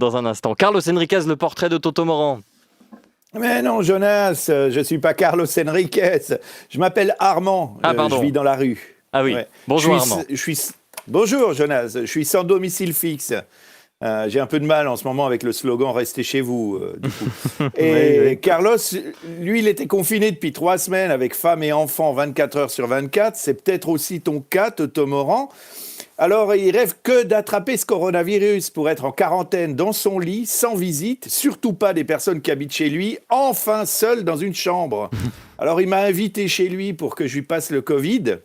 dans un instant. Carlos Enriquez, le portrait de Toto Morand. Mais non, Jonas, je ne suis pas Carlos Enriquez. Je m'appelle Armand. Pardon. Je vis dans la rue. Ah oui. Ouais. Bonjour Armand. Bonjour Jonas. Je suis sans domicile fixe. J'ai un peu de mal en ce moment avec le slogan « Restez chez vous ». Du coup. Et oui. Carlos, lui, il était confiné depuis 3 semaines avec femme et enfants 24 heures sur 24. C'est peut-être aussi ton cas, Toto Morand. Alors, il rêve que d'attraper ce coronavirus pour être en quarantaine dans son lit, sans visite, surtout pas des personnes qui habitent chez lui, enfin seul dans une chambre. Alors, il m'a invité chez lui pour que je lui passe le Covid.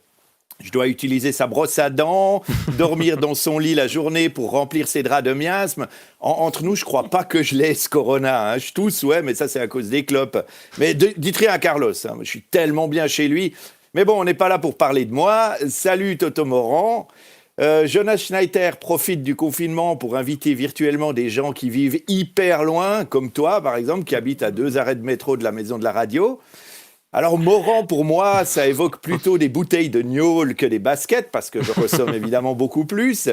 Je dois utiliser sa brosse à dents, dormir dans son lit la journée pour remplir ses draps de miasme. Entre nous, je crois pas que je l'ai, ce corona. Hein. Je tousse, ouais, mais ça, c'est à cause des clopes. Mais dites rien à Carlos, hein. Je suis tellement bien chez lui. Mais bon, on n'est pas là pour parler de moi. Salut, Toto Morand. Jonas Schneider profite du confinement pour inviter virtuellement des gens qui vivent hyper loin, comme toi, par exemple, qui habitent à 2 arrêts de métro de la maison de la radio. Alors, Morand, pour moi, ça évoque plutôt des bouteilles de gnôle que des baskets, parce que je ressomme évidemment beaucoup plus.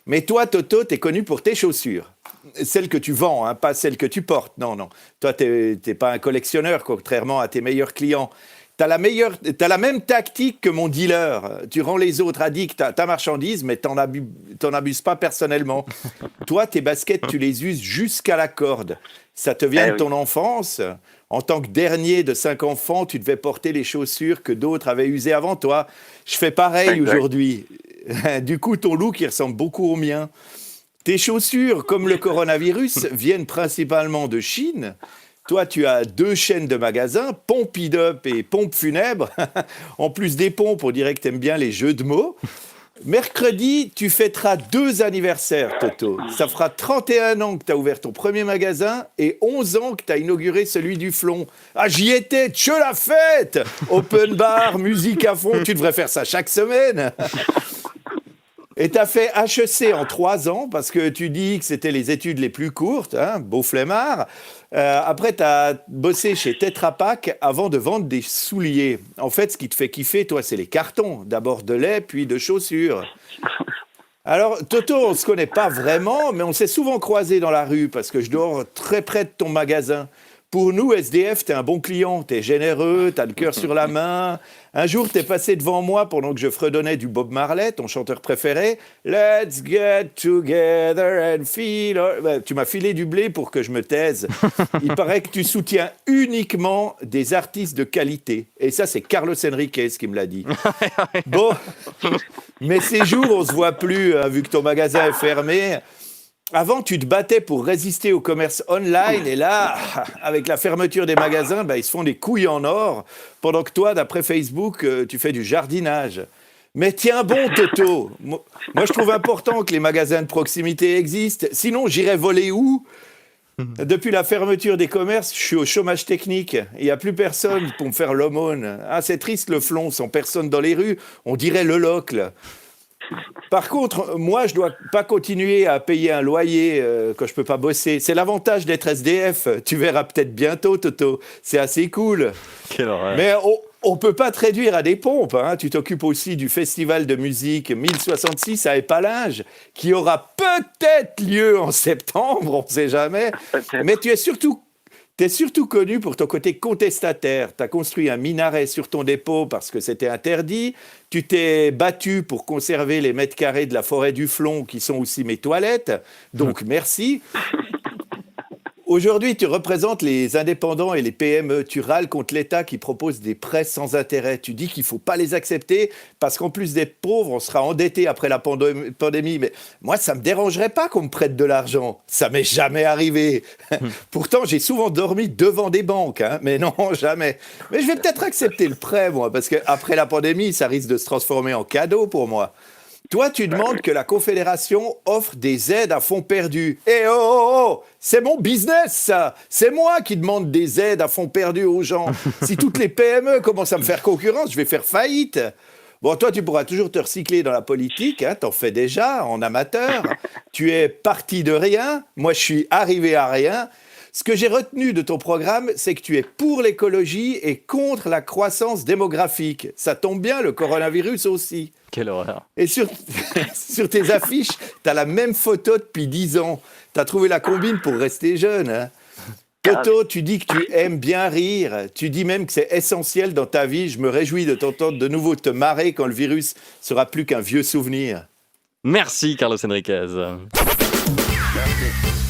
Mais toi, Toto, t'es connu pour tes chaussures. Celles que tu vends, hein, pas celles que tu portes. Non. Toi, t'es pas un collectionneur, contrairement à tes meilleurs clients. T'as la même tactique que mon dealer. Tu rends les autres addicts à ta marchandise, mais t'en abuses pas personnellement. Toi, tes baskets, tu les uses jusqu'à la corde. Ça te vient de ton enfance. En tant que dernier de 5 enfants, tu devais porter les chaussures que d'autres avaient usées avant toi. Je fais pareil aujourd'hui. Du coup, ton look, il ressemble beaucoup au mien. Tes chaussures, comme le coronavirus, viennent principalement de Chine. Toi, tu as 2 chaînes de magasins, Pompidop et Pompe Funèbre. En plus des pompes, on dirait que tu aimes bien les jeux de mots. Mercredi, tu fêteras 2 anniversaires, Toto. Ça fera 31 ans que tu as ouvert ton premier magasin et 11 ans que tu as inauguré celui du Flon. Ah, j'y étais, tchè la fête! Open bar, musique à fond, tu devrais faire ça chaque semaine. Et tu as fait HEC en 3 ans parce que tu dis que c'était les études les plus courtes, hein, beau flemmard. Après, tu as bossé chez Tetra Pak avant de vendre des souliers. En fait, ce qui te fait kiffer, toi, c'est les cartons. D'abord de lait, puis de chaussures. Alors, Toto, on ne se connaît pas vraiment, mais on s'est souvent croisés dans la rue parce que je dors très près de ton magasin. Pour nous, SDF, t'es un bon client, t'es généreux, t'as le cœur sur la main. Un jour, t'es passé devant moi pendant que je fredonnais du Bob Marley, ton chanteur préféré. Let's get together and feel... Tu m'as filé du blé pour que je me taise. Il paraît que tu soutiens uniquement des artistes de qualité. Et ça, c'est Carlos Enriquez qui me l'a dit. Bon, mais ces jours, on se voit plus, hein, vu que ton magasin est fermé. Avant, tu te battais pour résister au commerce online et là, avec la fermeture des magasins, ils se font des couilles en or, pendant que toi, d'après Facebook, tu fais du jardinage. Mais tiens bon, Toto, moi, je trouve important que les magasins de proximité existent, sinon j'irais voler où ? Depuis la fermeture des commerces, je suis au chômage technique. Il n'y a plus personne pour me faire l'aumône. Ah, c'est triste le Flon, sans personne dans les rues, on dirait le locle. Par contre, moi, je ne dois pas continuer à payer un loyer quand je ne peux pas bosser. C'est l'avantage d'être SDF. Tu verras peut-être bientôt, Toto. C'est assez cool. Quelle horreur. Mais on ne peut pas te réduire à des pompes. Hein. Tu t'occupes aussi du festival de musique 1066 à Épalinges, qui aura peut-être lieu en septembre, on ne sait jamais. Peut-être. Mais tu es surtout connu pour ton côté contestataire. Tu as construit un minaret sur ton dépôt parce que c'était interdit. Tu t'es battu pour conserver les mètres carrés de la forêt du Flon, qui sont aussi mes toilettes. Donc, merci. Aujourd'hui, tu représentes les indépendants et les PME. Tu râles contre l'État qui propose des prêts sans intérêt. Tu dis qu'il ne faut pas les accepter parce qu'en plus d'être pauvre, on sera endetté après la pandémie. Mais moi, ça ne me dérangerait pas qu'on me prête de l'argent. Ça ne m'est jamais arrivé. Pourtant, j'ai souvent dormi devant des banques. Hein. Mais non, jamais. Mais je vais peut-être accepter le prêt, moi, parce qu'après la pandémie, ça risque de se transformer en cadeau pour moi. Toi, tu demandes que la Confédération offre des aides à fonds perdus. Eh oh, c'est mon business, ça. C'est moi qui demande des aides à fonds perdus aux gens. Si toutes les PME commencent à me faire concurrence, je vais faire faillite. Bon, toi, tu pourras toujours te recycler dans la politique. Hein, t'en fais déjà, en amateur. Tu es parti de rien. Moi, je suis arrivé à rien. Ce que j'ai retenu de ton programme, c'est que tu es pour l'écologie et contre la croissance démographique. Ça tombe bien, le coronavirus aussi. Quelle horreur. Et sur tes affiches, tu as la même photo depuis 10 ans. T'as trouvé la combine pour rester jeune. Hein. Toto, tu dis que tu aimes bien rire. Tu dis même que c'est essentiel dans ta vie. Je me réjouis de t'entendre de nouveau te marrer quand le virus sera plus qu'un vieux souvenir. Merci, Carlos Enriquez.